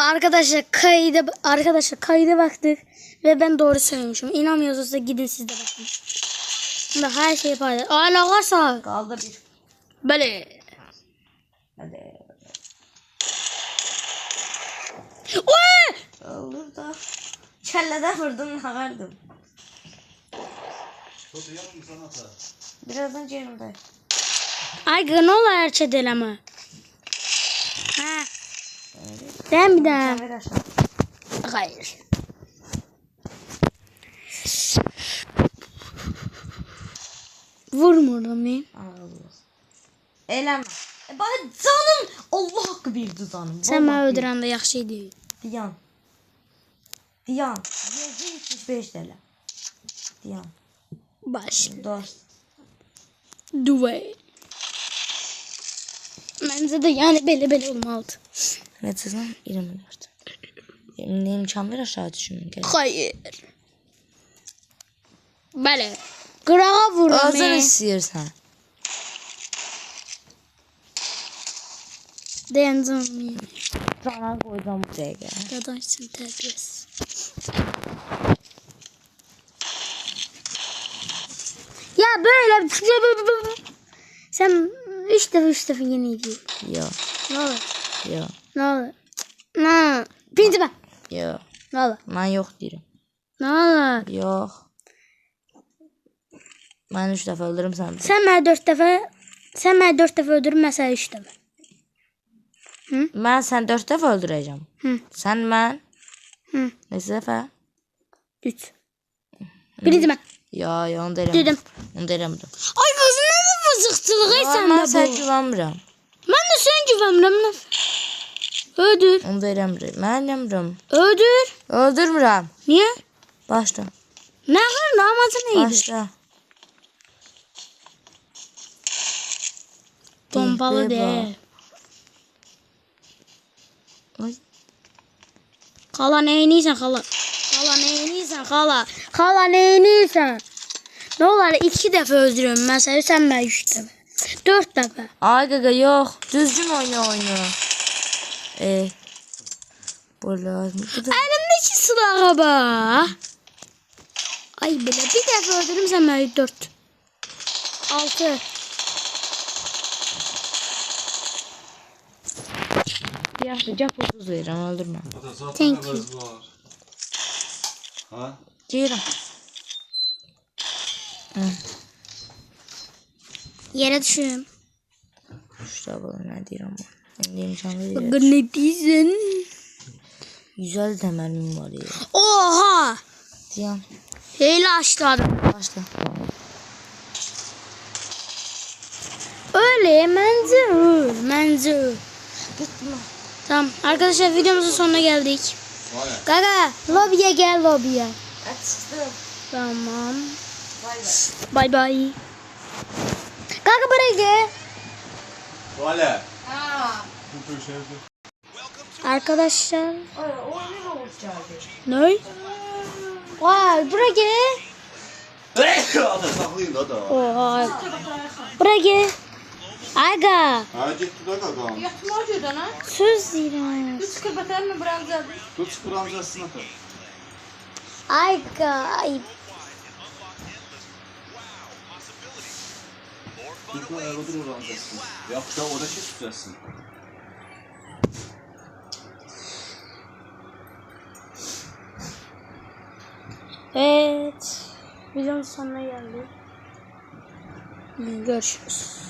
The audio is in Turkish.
Arkadaşlar kayda baktık ve ben doğru söylemişim. İnanmıyorsanız da gidin siz de bakın. Şimdi her şeyi paylaş. Alakası. Kaldı bir. Böyle. Hadi. Oy! Olur da. Kelleden vurdum ağardım. Birazdan yerimde. Ay ne olur erçe deleme. Ha. Dem bir daha. Ver aşağı. Hayır. Vurmuyorum mı? Allah. Eylem. Bana canım. Allah hakkı bildi canım. Sen beni öldüren de yaxşı değil. Diyan. 75 TL. Diyan. Baş. Dost. Duvay. Bence de yani böyle olmalı. Ne çizim? 24. Ne imkan ver aşağı düşünün. Hayır. Böyle. Qırağa vururum. Özün istəyirsən. Dayanacağım. Sana koyacağım bu dəqiqə. Yadaşsın terbiyesiz. Ya böyle. Sen 3 defa yeni gidiyorsun. Yo. Ne olur? Yo. Ne olur? Ne? Pinti ben. Yo. Ne olur? Mən yox deyirəm. Ne olur? Yox. Mən 3 dəfə öldürürüm sən. Sen beni 4 defa. Sen beni 4 defa öldürün mesela 3 defa. Mən sən 4 dəfə öldürəcəm. Hı. Sən mən. Hı. Neçə dəfə? 3. Birinci ben. Yo, onu deyirəm. Dedim. Onu deyirəm. Ay özüne mi fızıqçılığı sen Mən de sən bu? güvənmirəm. Ben de sen güvenmirəm. Öldür. Onu deyirəm. Mən eləmirəm. Öldür. Öldürmürəm. Niye? Başla. Ne kadar namazı neydi? Başla. Bombalı Değil, değil. Ay. Hala neyiniysen hala. Hala neyiniysen hala. Hala neyiniysen. Ne olur 2 defa öldürüyorum mesela sen ben 3 defa. 4 defa. Ay qaqa yox. Düzgün oyna oyunu. Bu lazım. Elimdeki silaha bak. Ay bile bir defa öldürürüm sen ben 4. 6. Yaxşı, cap 30 verirəm, öldürmə. Thank you. Ha? Deyirəm. Yere düşüyorum. İşte bu nə deyirəm mən. İndi imkan verir. Bakın ne diyorsun? 150 təməllim var ya. Oha. Deyəm. Hile açladım. Başla. Öyle bence öl. Gitmə. Tamam arkadaşlar videomuzun sonuna geldik. Gaga lobiye gel lobiye. Çıxdım. Tamam. Bay bay. Bay bay. Gaga buraya gel. Vale. Arkadaşlar. Ay, oyunu da olacaqdı. Ne? Vay buraya gel. Ada saxlayın da da. Oha. Buraya gel. Aga. Ha getdi də qaqam. Yatma gödən ha. Söz deyirəm. Üç köpəklər mi brancadı? Tut sıfıramcasına da. Aga. Ay. Tut bu ayağı durur amcasın. Yaxşı da orada şey tutasın. Evet. Videonun sonuna geldik. Görüşürüz.